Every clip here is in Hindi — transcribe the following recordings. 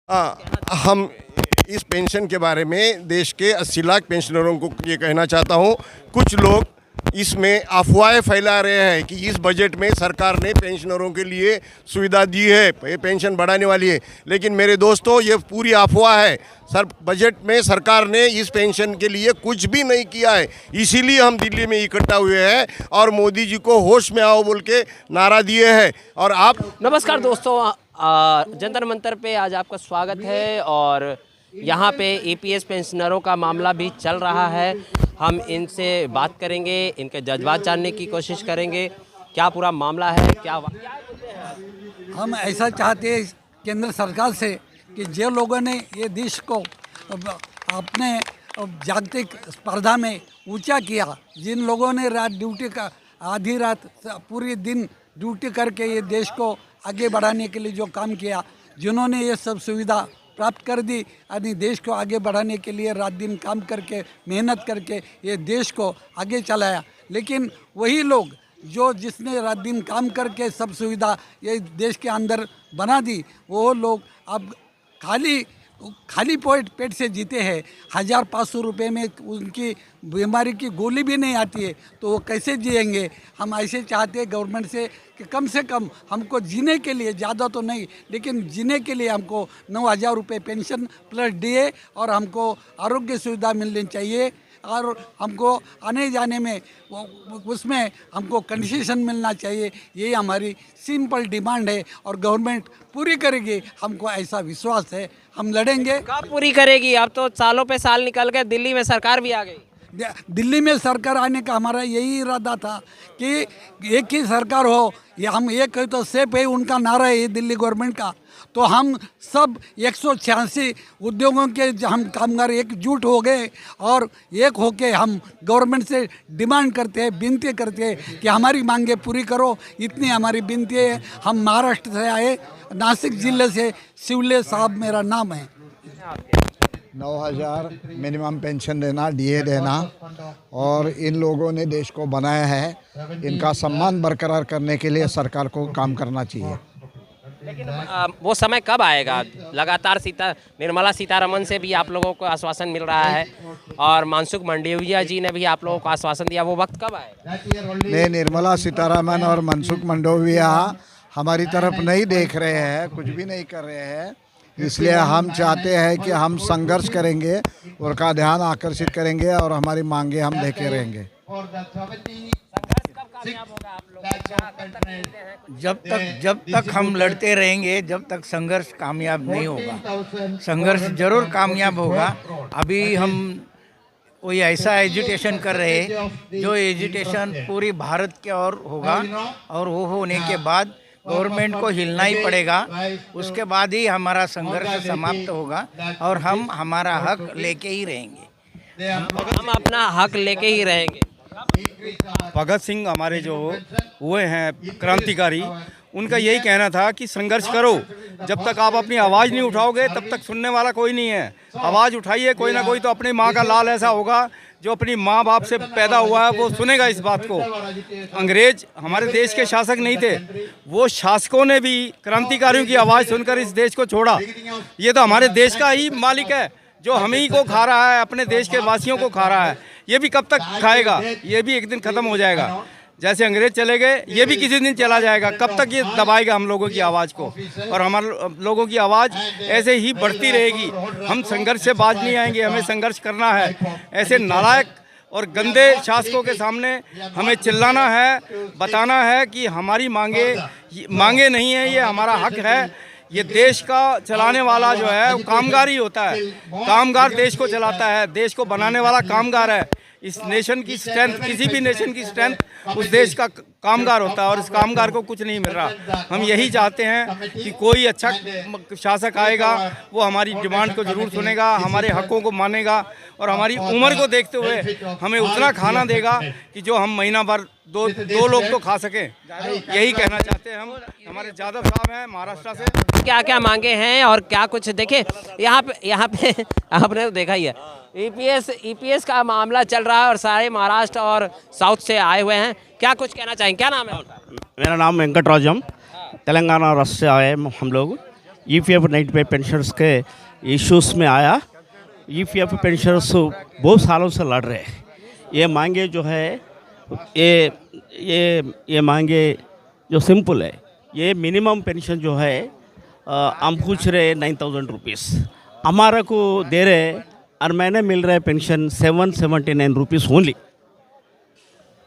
हम इस पेंशन के बारे में देश के 80 लाख पेंशनरों को ये कहना चाहता हूँ। कुछ लोग इसमें अफवाहें फैला रहे हैं कि इस बजट में सरकार ने पेंशनरों के लिए सुविधा दी है, ये पेंशन बढ़ाने वाली है, लेकिन मेरे दोस्तों ये पूरी अफवाह है। बजट में सरकार ने इस पेंशन के लिए कुछ भी नहीं किया है। इसीलिए हम दिल्ली में इकट्ठा हुए हैं और मोदी जी को होश में आओ बोल के नारा दिए हैं। और आप नमस्कार दोस्तों, जंतर मंतर पे आज आपका स्वागत है और यहाँ पे ईपीएस पेंशनरों का मामला भी चल रहा है। हम इनसे बात करेंगे, इनके जज्बात जानने की कोशिश करेंगे, क्या पूरा मामला है, क्या हम ऐसा चाहते हैं केंद्र सरकार से कि जो लोगों ने ये देश को अपने जागतिक स्पर्धा में ऊंचा किया, जिन लोगों ने रात ड्यूटी का आधी रात पूरी दिन ड्यूटी करके ये देश को आगे बढ़ाने के लिए जो काम किया, जिन्होंने ये सब सुविधा प्राप्त कर दी, यानी देश को आगे बढ़ाने के लिए रात दिन काम करके मेहनत करके ये देश को आगे चलाया, लेकिन वही लोग जो जिसने रात दिन काम करके सब सुविधा ये देश के अंदर बना दी, वो लोग अब खाली पेट से जीते हैं। 1500 रुपये में उनकी बीमारी की गोली भी नहीं आती है, तो वो कैसे जिएंगे। हम ऐसे चाहते हैं गवर्नमेंट से कम हमको जीने के लिए, ज़्यादा तो नहीं लेकिन जीने के लिए हमको 9000 रुपये पेंशन प्लस डीए और हमको आरोग्य सुविधा मिलनी चाहिए और हमको आने जाने में उसमें हमको कंसेशन मिलना चाहिए। यही हमारी सिंपल डिमांड है और गवर्नमेंट पूरी करेगी, हमको ऐसा विश्वास है। हम लड़ेंगे। कब पूरी करेगी? अब तो सालों पे साल निकल गए, दिल्ली में सरकार भी आ गई। दिल्ली में सरकार आने का हमारा यही इरादा था कि एक ही सरकार हो, ये हम एक तो सेफ है, उनका नारा है दिल्ली गवर्नमेंट का। तो हम सब 186 उद्योगों के हम कामगार एकजुट हो गए और एक होके हम गवर्नमेंट से डिमांड करते हैं, विनती करते हैं कि हमारी मांगे पूरी करो। इतनी हमारी विनती है। हम महाराष्ट्र से आए, नासिक जिले से शिवले साहब मेरा नाम है। 9000 मिनिमम पेंशन देना, डीए देना और इन लोगों ने देश को बनाया है, इनका सम्मान बरकरार करने के लिए सरकार को काम करना चाहिए। लेकिन वो समय कब आएगा? लगातार निर्मला सीतारमण से भी आप लोगों को आश्वासन मिल रहा है और मनसुख मंडाविया जी ने भी आप लोगों को आश्वासन दिया, वो वक्त कब आएगा? नहीं, निर्मला सीतारमण और मनसुख मंडाविया हमारी तरफ नहीं देख रहे हैं, कुछ भी नहीं कर रहे हैं। इसलिए हम चाहते हैं कि हम संघर्ष करेंगे, उनका ध्यान आकर्षित करेंगे और हमारी मांगे हम देखे रहेंगे। जब तक हम लड़ते रहेंगे, जब तक संघर्ष कामयाब नहीं होगा। संघर्ष जरूर कामयाब होगा। अभी हम कोई ऐसा एजुटेशन कर रहे हैं जो एजुटेशन पूरी भारत के और होगा और वो होने के बाद गवर्नमेंट को हिलना ही पड़ेगा। उसके बाद ही हमारा संघर्ष समाप्त होगा और हम हमारा हक लेके ही रहेंगे। हम अपना हक लेके ही रहेंगे। भगत सिंह हमारे जो हुए हैं क्रांतिकारी, उनका यही कहना था कि संघर्ष करो, जब तक आप अपनी आवाज़ नहीं उठाओगे तब तक सुनने वाला कोई नहीं है। आवाज़ उठाइए, कोई ना कोई तो अपनी माँ का लाल ऐसा होगा जो अपनी माँ बाप से पैदा हुआ है, वो सुनेगा इस बात को। अंग्रेज हमारे देश के शासक नहीं थे, वो शासकों ने भी क्रांतिकारियों की आवाज़ सुनकर इस देश को छोड़ा। ये तो हमारे देश का ही मालिक है जो हम ही को खा रहा है, अपने देश के वासियों को खा रहा है। ये भी कब तक खाएगा? ये भी एक दिन ख़त्म हो जाएगा। जैसे अंग्रेज चले गए, ये भी किसी दिन चला जाएगा। कब तक ये दबाएगा हम लोगों की आवाज़ को? और हमारे लोगों की आवाज़ ऐसे ही बढ़ती रहेगी। हम संघर्ष से बाज नहीं आएंगे, हमें संघर्ष करना है। ऐसे नालायक और गंदे शासकों के सामने हमें चिल्लाना है, बताना है कि हमारी मांगे नहीं है, ये हमारा हक है। ये देश का चलाने वाला जो है वो कामगार ही होता है। कामगार देश को चलाता है, देश को बनाने वाला कामगार है। इस नेशन की स्ट्रेंथ, किसी भी नेशन की स्ट्रेंथ उस देश का कामगार होता है और इस कामगार को कुछ नहीं मिल रहा। हम यही चाहते हैं कि कोई अच्छा शासक आएगा, वो हमारी डिमांड को ज़रूर सुनेगा, हमारे हकों को मानेगा और हमारी उम्र को देखते हुए हमें उतना खाना देगा कि जो हम महीना भर दो लोग तो खा सकें। यही कहना चाहते हैं हम। हमारे यादव साहब हैं महाराष्ट्र से। क्या क्या मांगे हैं और क्या कुछ देखें यहाँ पे आपने देखा ही है, ईपीएस का मामला चल रहा है और सारे महाराष्ट्र और साउथ से आए हुए हैं। क्या कुछ कहना चाहेंगे? क्या नाम है? मेरा नाम वेंकट राजम, तेलंगाना राष्ट्र से आए हम लोग। ईपीएफ 95 पेंशनर्स के इश्यूज में आया। ईपीएफ पेंशनर्स बहुत सालों से लड़ रहे हैं। ये मांगे जो है ये मांगे जो सिंपल है, ये मिनिमम पेंशन जो है हम पूछ रहे 9,000 रुपीज़, हमारा को दे रहे और महीने मिल रहा है पेंशन 779 रुपीज़ ओनली।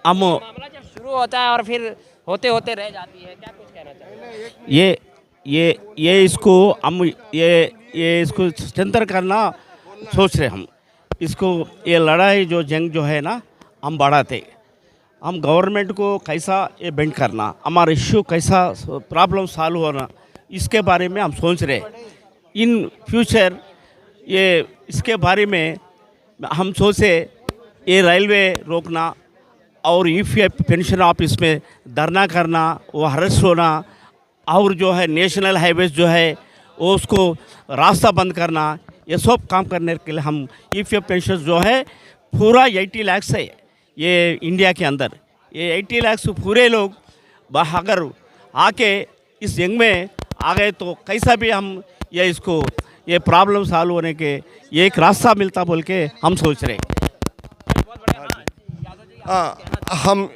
हम मामला जब शुरू होता है और फिर होते होते रह जाती है, क्या कुछ कहना चाहिए? ये इसको हम ये इसको स्ट्रेंथन करना सोच रहे हम। इसको ये लड़ाई जो जंग जो है ना हम बढ़ाते, हम गवर्नमेंट को कैसा ये बेंड करना, हमारा इश्यू कैसा प्रॉब्लम सॉल्व होना, इसके बारे में हम सोच रहे। इन फ्यूचर ये इसके बारे में हम सोचे ये रेलवे रोकना और ईपीएफ पेंशन ऑफिस में धरना करना, वो अरेस्ट होना और जो है नेशनल हाईवेज जो है वो उसको रास्ता बंद करना, ये सब काम करने के लिए हम ईपीएफ पेंशन जो है पूरा 80 लाख है ये इंडिया के अंदर, ये 80 लाख पूरे लोग अगर आके इस जंग में आ गए तो कैसा भी हम ये प्रॉब्लम सॉल्व होने के ये एक रास्ता मिलता बोल के हम सोच रहे हैं। हम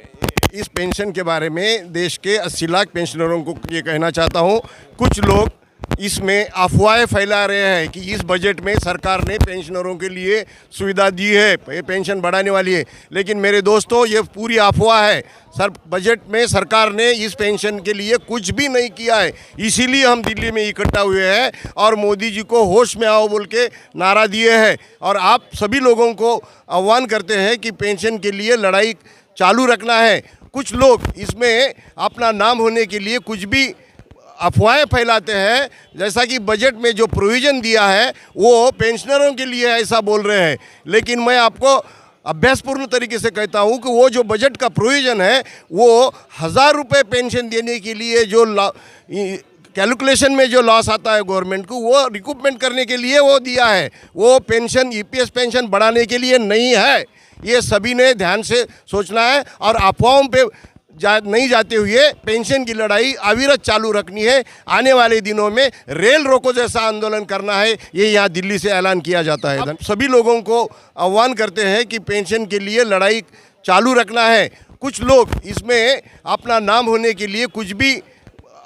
इस पेंशन के बारे में देश के 80 लाख पेंशनरों को ये कहना चाहता हूँ, कुछ लोग इसमें अफवाहें फैला रहे हैं कि इस बजट में सरकार ने पेंशनरों के लिए सुविधा दी है, ये पेंशन बढ़ाने वाली है, लेकिन मेरे दोस्तों ये पूरी अफवाह है। बजट में सरकार ने इस पेंशन के लिए कुछ भी नहीं किया है, इसीलिए हम दिल्ली में इकट्ठा हुए हैं और मोदी जी को होश में आओ बोल के नारा दिए हैं। और आप सभी लोगों को आह्वान करते हैं कि पेंशन के लिए लड़ाई चालू रखना है। कुछ लोग इसमें अपना नाम होने के लिए कुछ भी अफवाहें फैलाते हैं, जैसा कि बजट में जो प्रोविज़न दिया है वो पेंशनरों के लिए ऐसा बोल रहे हैं, लेकिन मैं आपको अभ्यासपूर्ण तरीके से कहता हूं कि वो जो बजट का प्रोविज़न है वो 1,000 रुपये पेंशन देने के लिए जो कैलकुलेशन में जो लॉस आता है गवर्नमेंट को, वो रिकूपमेंट करने के लिए वो दिया है, वो पेंशन ईपीएस पेंशन बढ़ाने के लिए नहीं है। ये सभी ने ध्यान से सोचना है और अफवाहों पे नहीं जाते हुए पेंशन की लड़ाई अविरत चालू रखनी है। आने वाले दिनों में रेल रोको जैसा आंदोलन करना है, ये यहाँ दिल्ली से ऐलान किया जाता है। सभी लोगों को आह्वान करते हैं कि पेंशन के लिए लड़ाई चालू रखना है। कुछ लोग इसमें अपना नाम होने के लिए कुछ भी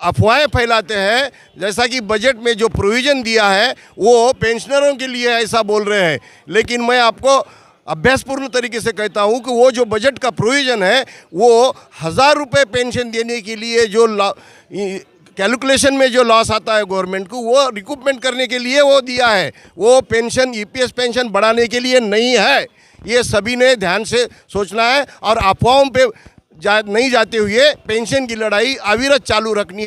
अफवाहें फैलाते हैं, जैसा कि बजट में जो प्रोविज़न दिया है वो पेंशनरों के लिए ऐसा बोल रहे हैं, लेकिन मैं आपको अभ्यासपूर्ण तरीके से कहता हूं कि वो जो बजट का प्रोविज़न है वो 1,000 रुपये पेंशन देने के लिए जो कैलकुलेशन में जो लॉस आता है गवर्नमेंट को, वो रिकूपमेंट करने के लिए वो दिया है, वो पेंशन ईपीएस पेंशन बढ़ाने के लिए नहीं है। ये सभी ने ध्यान से सोचना है और अफवाहों पे नहीं जाते हुए पेंशन की लड़ाई अविरत चालू रखनी है।